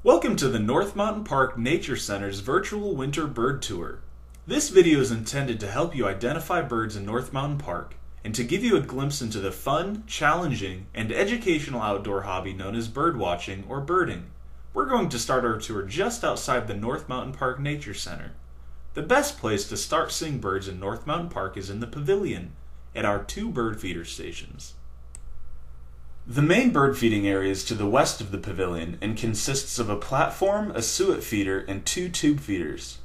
Welcome to the North Mountain Park Nature Center's virtual winter bird tour. This video is intended to help you identify birds in North Mountain Park and to give you a glimpse into the fun, challenging, and educational outdoor hobby known as bird watching or birding. We're going to start our tour just outside the North Mountain Park Nature Center. The best place to start seeing birds in North Mountain Park is in the pavilion at our 2 bird feeder stations. The main bird feeding area is to the west of the pavilion and consists of a platform, a suet feeder, and 2 tube feeders.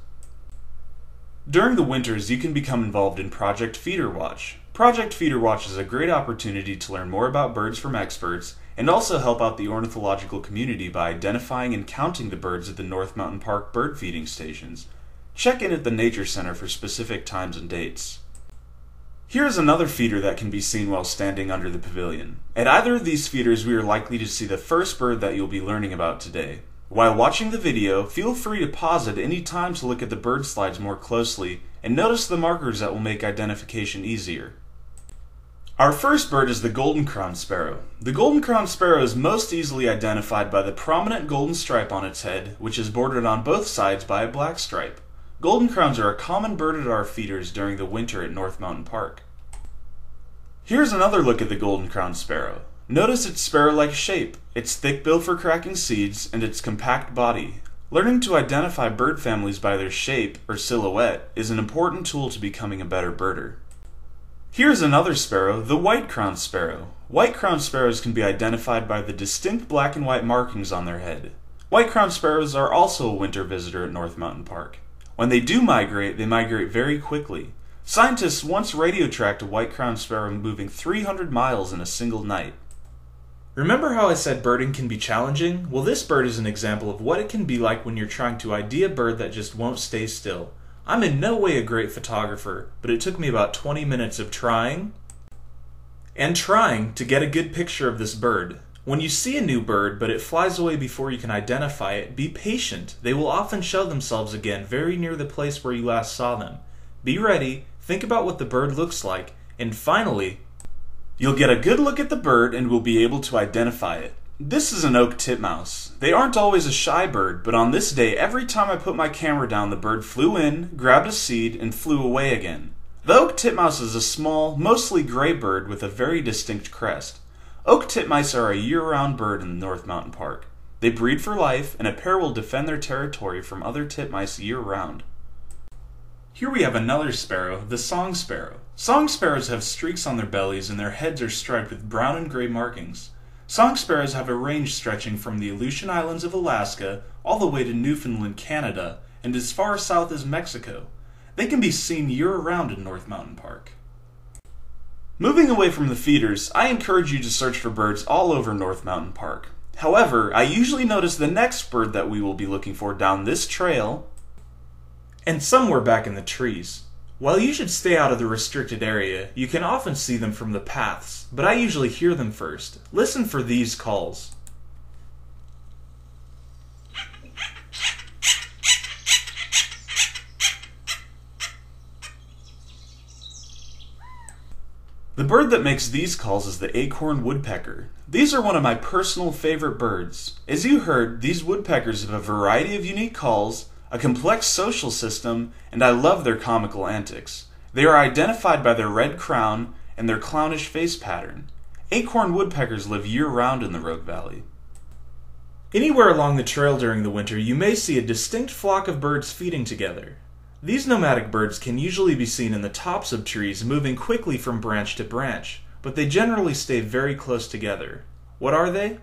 During the winters, you can become involved in Project Feeder Watch. Project Feeder Watch is a great opportunity to learn more about birds from experts and also help out the ornithological community by identifying and counting the birds at the North Mountain Park bird feeding stations. Check in at the Nature Center for specific times and dates. Here is another feeder that can be seen while standing under the pavilion. At either of these feeders, we are likely to see the first bird that you'll be learning about today. While watching the video, feel free to pause at any time to look at the bird slides more closely and notice the markers that will make identification easier. Our first bird is the golden-crowned sparrow. The golden-crowned sparrow is most easily identified by the prominent golden stripe on its head, which is bordered on both sides by a black stripe. Golden crowns are a common bird at our feeders during the winter at North Mountain Park. Here's another look at the golden-crowned sparrow. Notice its sparrow-like shape, its thick bill for cracking seeds, and its compact body. Learning to identify bird families by their shape, or silhouette, is an important tool to becoming a better birder. Here's another sparrow, the white-crowned sparrow. White-crowned sparrows can be identified by the distinct black and white markings on their head. White-crowned sparrows are also a winter visitor at North Mountain Park. When they do migrate, they migrate very quickly. Scientists once radio tracked a white-crowned sparrow moving 300 miles in a single night. Remember how I said birding can be challenging? Well, this bird is an example of what it can be like when you're trying to ID a bird that just won't stay still. I'm in no way a great photographer, but it took me about 20 minutes of trying to get a good picture of this bird. When you see a new bird, but it flies away before you can identify it, be patient. They will often show themselves again very near the place where you last saw them. Be ready, think about what the bird looks like, and finally, you'll get a good look at the bird and will be able to identify it. This is an oak titmouse. They aren't always a shy bird, but on this day, every time I put my camera down, the bird flew in, grabbed a seed, and flew away again. The oak titmouse is a small, mostly gray bird with a very distinct crest. Oak titmice are a year-round bird in North Mountain Park. They breed for life, and a pair will defend their territory from other titmice year-round. Here we have another sparrow, the song sparrow. Song sparrows have streaks on their bellies and their heads are striped with brown and gray markings. Song sparrows have a range stretching from the Aleutian Islands of Alaska all the way to Newfoundland, Canada, and as far south as Mexico. They can be seen year-round in North Mountain Park. Moving away from the feeders, I encourage you to search for birds all over North Mountain Park. However, I usually notice the next bird that we will be looking for down this trail and somewhere back in the trees. While you should stay out of the restricted area, you can often see them from the paths, but I usually hear them first. Listen for these calls. The bird that makes these calls is the Acorn Woodpecker. These are one of my personal favorite birds. As you heard, these woodpeckers have a variety of unique calls, a complex social system, and I love their comical antics. They are identified by their red crown and their clownish face pattern. Acorn woodpeckers live year-round in the Rogue Valley. Anywhere along the trail during the winter, you may see a distinct flock of birds feeding together. These nomadic birds can usually be seen in the tops of trees moving quickly from branch to branch, but they generally stay very close together. What are they?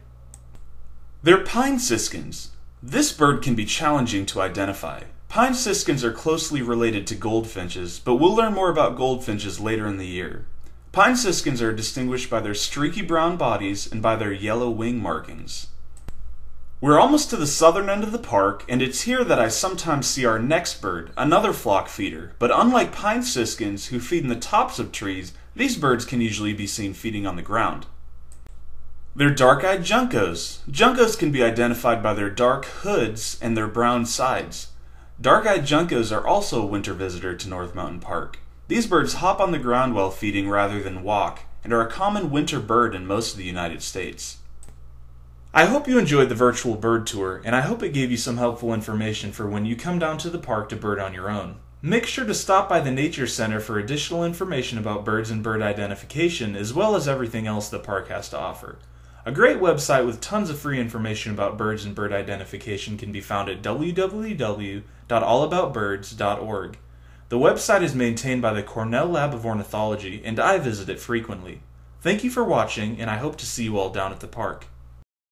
They're pine siskins. This bird can be challenging to identify. Pine siskins are closely related to goldfinches, but we'll learn more about goldfinches later in the year. Pine siskins are distinguished by their streaky brown bodies and by their yellow wing markings. We're almost to the southern end of the park, and it's here that I sometimes see our next bird, another flock feeder. But unlike pine siskins, who feed in the tops of trees, these birds can usually be seen feeding on the ground. They're dark-eyed juncos. Juncos can be identified by their dark hoods and their brown sides. Dark-eyed juncos are also a winter visitor to North Mountain Park. These birds hop on the ground while feeding rather than walk, and are a common winter bird in most of the United States. I hope you enjoyed the virtual bird tour, and I hope it gave you some helpful information for when you come down to the park to bird on your own. Make sure to stop by the Nature Center for additional information about birds and bird identification, as well as everything else the park has to offer. A great website with tons of free information about birds and bird identification can be found at www.allaboutbirds.org. The website is maintained by the Cornell Lab of Ornithology, and I visit it frequently. Thank you for watching, and I hope to see you all down at the park.